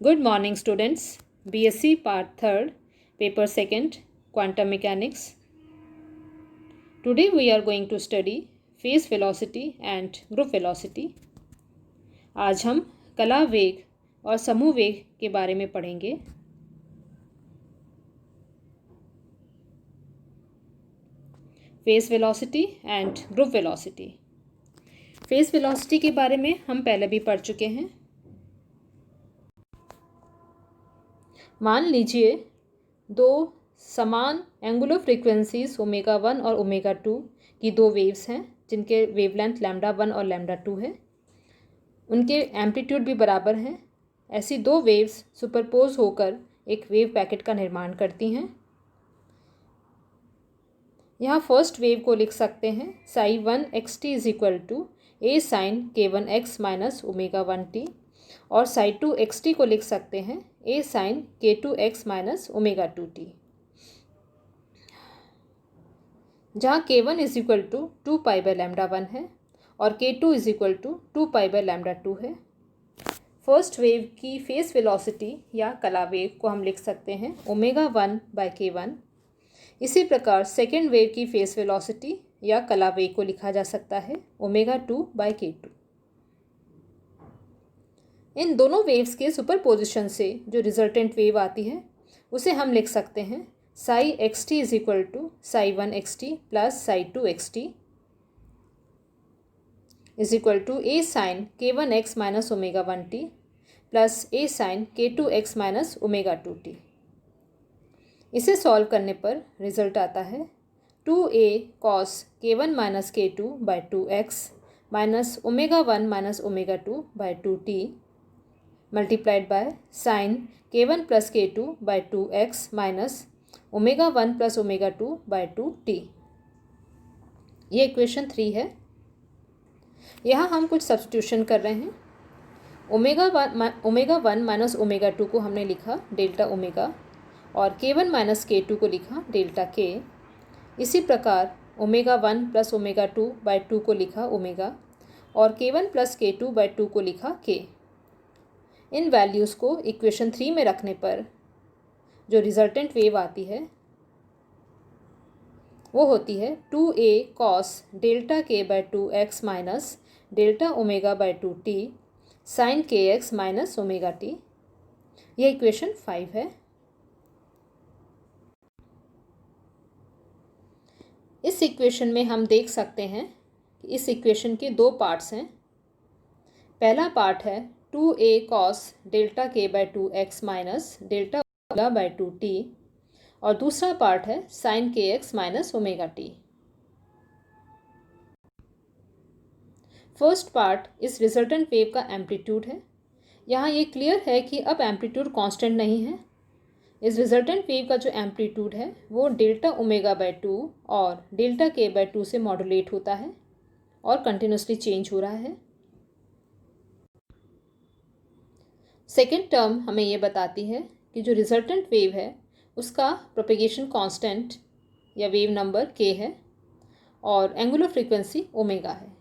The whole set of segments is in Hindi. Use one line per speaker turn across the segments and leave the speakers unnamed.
Good morning, students. BSc Part 3rd, Paper 2nd, Quantum Mechanics. Today we are going to study phase velocity and group velocity. आज हम कला वेग और समूह वेग के बारे में पढ़ेंगे. Face velocity and group velocity. Face velocity के बारे में हम पहले भी पढ़ चुके हैं. मान लीजिए दो समान एंगुलर फ्रीक्वेंसीज ओमेगा 1 और ओमेगा 2 की दो वेव्स हैं जिनके वेवलेंथ लैम्डा 1 और लैम्डा 2 है. उनके एम्पलीट्यूड भी बराबर हैं. ऐसी दो वेव्स सुपरपोज होकर एक वेव पैकेट का निर्माण करती हैं. यहाँ फर्स्ट वेव को लिख सकते हैं psi 1 x T is equal to A sine के 1 एक्स माइनस ओमेगा 1 टी, और साई 2 एक्स टी को लिख सकते हैं ए sine k 2 x minus omega 2 T, जहाँ K 1 is equal to 2 pi by lambda 1 है और K 2 is equal to 2 pi by lambda 2 है. फर्स्ट वेव की फेस वेलोसिटी या कला वेव को हम लिख सकते हैं ओमेगा 1 बाय के 1. इसी प्रकार सेकेंड वेव की फेस वेलोसिटी या कला वेग को लिखा जा सकता है ओमेगा 2 बाय के 2. इन दोनों वेव्स के सुपरपोजिशन से जो रिजल्टेंट वेव आती है उसे हम लिख सकते हैं psi x T is equal to psi 1 x t plus psi 2 x T is equal to A sine के 1 x minus omega 1 t plus A sine k 2 x minus omega 2 t. इसे सॉल्व करने पर रिजल्ट आता है 2a कॉस के 1 माइनस के 2 by 2x minus omega 1 minus omega 2 by 2t multiplied by sine के 1 plus k 2 by 2x minus omega 1 plus omega 2 by 2t. ये इक्वेशन 3 है. यहाँ हम कुछ सब्स्टिट्यूशन कर रहे हैं. ओमेगा 1 माइनस ओमेगा 2 को हमने लिखा डेल्टा ओमेगा और k1 माइनस k2 को लिखा डेल्टा k. इसी प्रकार ओमेगा 1 प्लस ओमेगा 2 बाई 2 को लिखा ओमेगा और k1 प्लस k2 बाई 2 को लिखा k. इन वैल्यूज़ को इक्वेशन 3 में रखने पर जो रिजल्टेंट वेव आती है वो होती है 2a cos delta k by 2x minus delta omega by 2t sine kx minus omega t. यह इक्वेशन 5 है. इस इक्वेशन में हम देख सकते हैं कि इस इक्वेशन के दो पार्ट्स हैं. पहला पार्ट है 2a cos delta k by 2x minus delta omega by 2t और दूसरा पार्ट है sine kx minus omega t. First part इस रिजल्टेंट वेव का एम्पलीट्यूड है. यहाँ ये क्लियर है कि अब एम्पलीट्यूड कांस्टेंट नहीं है. इस रिजल्टेंट वेव का जो एम्पलीट्यूड है वो डेल्टा ओमेगा बाई 2 और डेल्टा के बाई 2 से मॉड्यूलेट होता है और कंटिन्यूसली चेंज हो रहा है. सेकेंड टर्म हमें ये बताती है कि जो रिजल्टेंट वेव है उसका प्रोपेगेशन कांस्टेंट या वेव नंबर k है और एंगुलर फ्रीक्वेंसी ओमेगा है,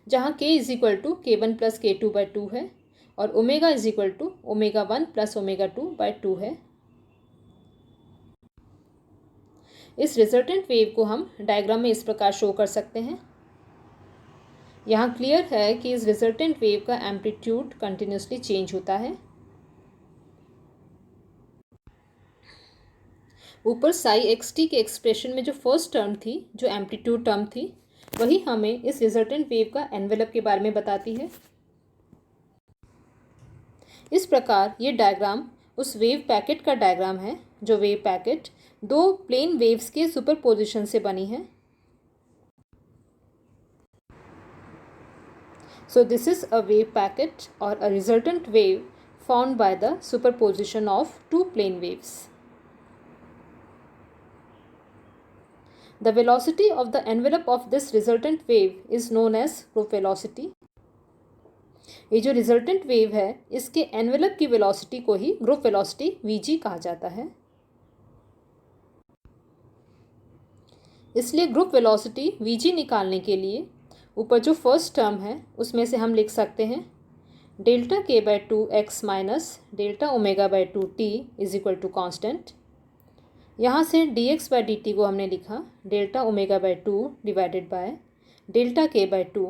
जहाँ k is equal to k1 plus k 2 by 2 है और omega is equal to omega 1 plus omega 2 by 2 है. इस रिजल्टेंट वेव को हम डायग्राम में इस प्रकार शो कर सकते हैं. यहाँ क्लियर है कि इस रिजल्टेंट वेव का एम्पलीट्यूड कंटिन्यूसली चेंज होता है. ऊपर साई एक्स टी के एक्सप्रेशन में जो फर्स्ट टर्म थी, जो एम्पलीट्यूड टर्म थी, वही हमें इस रिजल्टेंट वेव का एनवेलप के बारे में बताती है. इस प्रकार ये डायग्राम उस वेव पैकेट का डायग्राम है जो वेव पैकेट दो प्लेन वेव्स के सुपरपोजिशन से बनी है. So this is a wave packet और a resultant wave formed by the superposition of two plane waves. The velocity of the envelope of this resultant wave is known as group velocity. ये जो रिजल्टेंट वेव है इसके एनवेलप की वेलोसिटी को ही ग्रुप वेलोसिटी Vg कहा जाता है. इसलिए ग्रुप वेलोसिटी Vg निकालने के लिए ऊपर जो फर्स्ट टर्म है उसमें से हम लिख सकते हैं delta k by 2x minus delta omega by 2t is equal to constant. यहाँ से dx बाय dt को हमने लिखा delta omega by 2 divided by delta k by 2।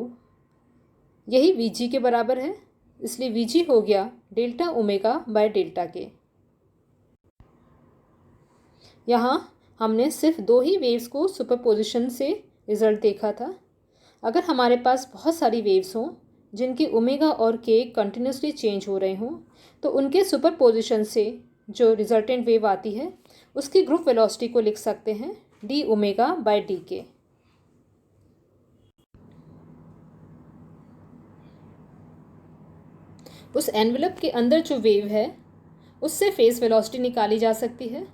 यही vg के बराबर है, इसलिए vg हो गया डेल्टा ओमेगा बाय डेल्टा के। यहाँ हमने सिर्फ दो ही वेव्स को सुपरपोजिशन से रिजल्ट देखा था। अगर हमारे पास बहुत सारी वेव्स हों जिनकी ओमेगा और के कंटिन्यूसली चेंज हो रहे हों, तो उनके सुपरपोजिशन से जो रिजल्टेंट वेव आती है उसकी ग्रुप वेलोसिटी को लिख सकते हैं डी ओमेगा बाय डी के। उस एनवेलप के अंदर जो वेव है उससे फेस वेलोसिटी निकाली जा सकती है,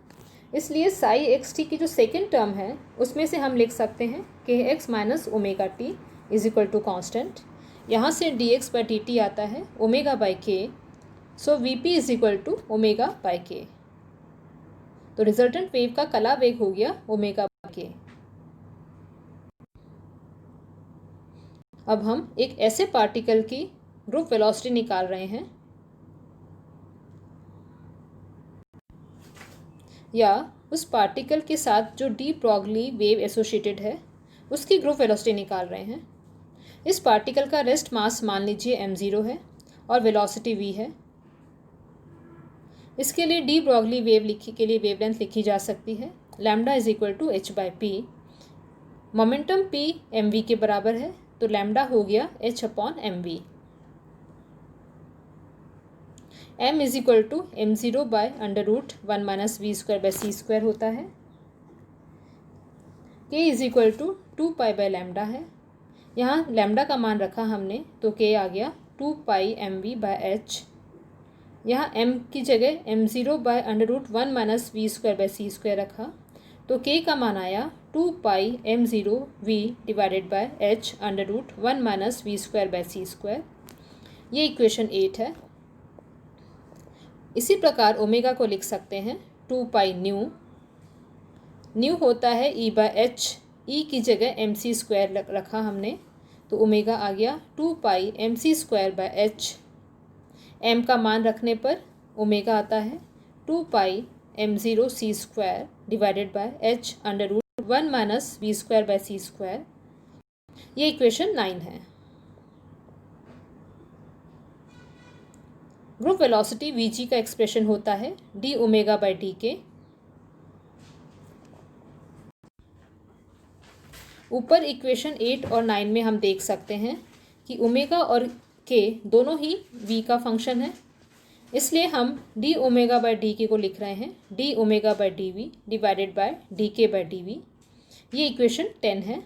इसलिए साई एक्स टी की जो सेकेंड टर्म है उसमें से हम लिख सकते हैं k x minus omega t is equal to constant. यहाँ से d x by d t आता है omega by k, so v p is equal to omega by k. तो रिजल्टेंट वेव का कला वेग हो गया ओमेगा बाई के। अब हम एक ऐसे पार्टिकल की ग्रुप वेलोसिटी निकाल रहे हैं, या उस पार्टिकल के साथ जो डी ब्रॉगली वेव एसोसिएटेड है उसकी ग्रुप वेलोसिटी निकाल रहे हैं। इस पार्टिकल का रेस्ट मास मान लीजिए m0 है और वेलोसिटी v है। इसके लिए डी ब्रॉगली वेव के लिए वेवलेंथ लिखी जा सकती है lambda is equal to h by p. Momentum p mv के बराबर है, तो लैम्डा हो गया h upon mv। m is equal to m0 by under root 1 minus v square by c square होता है। k is equal to 2 pi by lambda है। यहाँ लैम्डा का मान रखा हमने तो k आ गया 2 पाई mv बाय h। यहाँ m की जगह m0 by under root 1 minus v square by c square रखा, तो k का मान आया 2 pi m0 v divided by h under root 1 minus v square by c square. ये इक्वेशन 8 है। इसी प्रकार ओमेगा को लिख सकते हैं 2 पाई न्यू। न्यू होता है ई बाय एच, ई की जगह एम सी स्क्वायर रखा हमने, तो ओमेगा आ गया 2 pi m c square by h. M का मान रखने पर ओमेगा आता है 2 pi m0 c square divided by h under root 1 minus v square by c square. ये इक्वेशन 9 है। ग्रुप वेलोसिटी vg का एक्सप्रेशन होता है डी ओमेगा बाई डी के। ऊपर इक्वेशन 8 और 9 में हम देख सकते हैं कि ओमेगा और के दोनों ही v का फंक्शन है, इसलिए हम डी ओमेगा बाई डी के को लिख रहे हैं d omega by d v divided by d k by d v. ये इक्वेशन 10 है।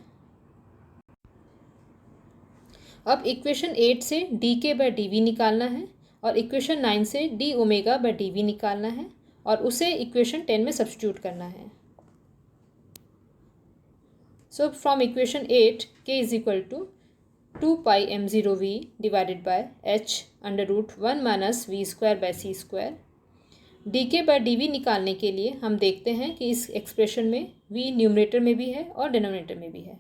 अब इक्वेशन 8 से D k by d v निकालना है और इक्वेशन 9 से d omega by d v निकालना है और उसे इक्वेशन 10 में सब्स्टिट्यूट करना है। So from equation 8 k is equal to 2 pi m0 v divided by h under root 1 minus v square by c square. D k by d v निकालने के लिए हम देखते हैं कि इस एक्सप्रेशन में v न्यूमरेटर में भी है और डिनोमिनेटर में भी है।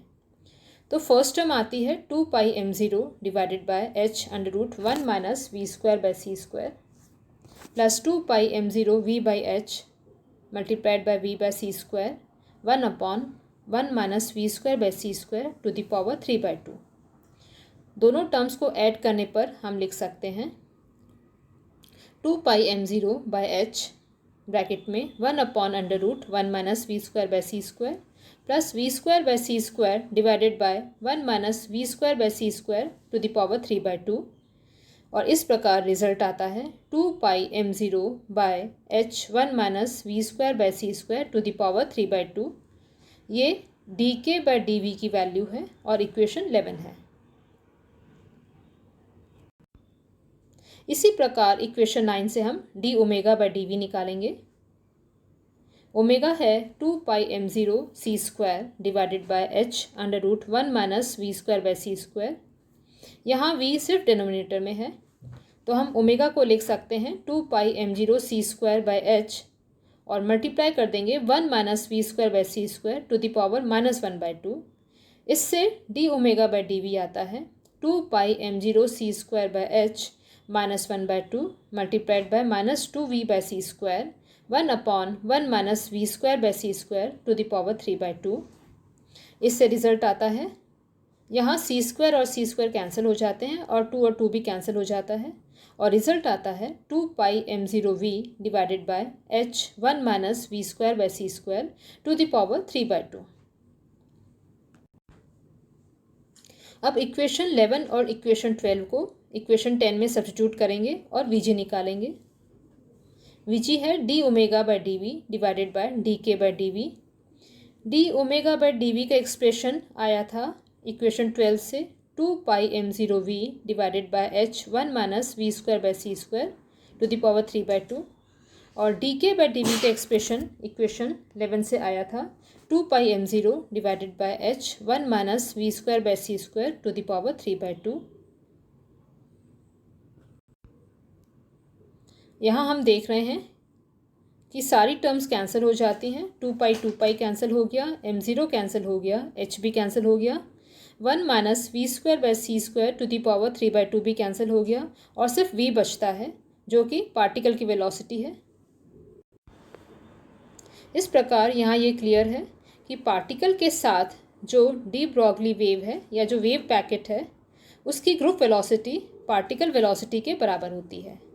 तो फर्स्ट टर्म आती है 2 pi m0 divided by h under root 1 minus v square by c square plus 2 pi m0 v by h multiplied by v by c square 1 upon 1 minus v square by c square to the power 3/2। दोनों टर्म्स को ऐड करने पर हम लिख सकते हैं 2 pi m0 by h bracket में 1 upon under root 1 minus v square by c square plus v square by c square divided by 1 minus v square by c square to the power 3/2। और इस प्रकार रिजल्ट आता है 2 pi m0 by h 1 minus v square by c square to the power 3/2। ये d k by d v की वैल्यू है और इक्वेशन 11 है। इसी प्रकार इक्वेशन 9 से हम d omega by d v निकालेंगे। ओमेगा है 2 pi m0 c square divided by h under root 1 minus v square by c square. यहाँ v सिर्फ डिनोमिनेटर में है, तो हम ओमेगा को लिख सकते हैं 2 pi m0 c square by h और मल्टीप्लाई कर देंगे 1 minus v square by c square to the power -1/2। इससे d omega by d v आता है 2 pi m0 c square by h -1/2 multiplied by -2v/c², 1/1 minus v²/c² to the power 3/2। इससे रिजल्ट आता है, यहाँ c² और c² कैंसिल हो जाते हैं और 2 भी कैंसिल हो जाता है और रिजल्ट आता है 2πm0v divided by h1 minus v²/c² to the power 3/2। अब इक्वेशन 11 और इक्वेशन 12 को इक्वेशन 10 में सब्स्टिट्यूट करेंगे और Vg निकालेंगे। Vg है d⍵/dv divided by dk/dv। d⍵/dv का एक्सप्रेशन आया था इक्वेशन 12 से 2πm0v divided by h1 minus v²/c² to the power 3/2 और dk/dv का एक्सप्रेशन इक्वेशन 11 से आया था 2πm0 divided by h1 minus v²/c² to the power 3/2। यहाँ हम देख रहे हैं कि सारी टर्म्स कैंसिल हो जाती हैं। 2π कैंसिल हो गया, m0 कैंसिल हो गया, h भी कैंसिल हो गया, 1 minus v²/c² to the power 3/2 भी कैंसिल हो गया और सिर्फ v बचता है जो कि पार्टिकल की वेलोसिटी है। इस प्रकार यहाँ ये क्लियर है कि पार्टिकल के साथ जो डी ब्रॉगली वेव है या जो वेव पैकेट है उसकी ग्रुप वेलोसिटी पार्टिकल वेलोसिटी के बराबर होती है।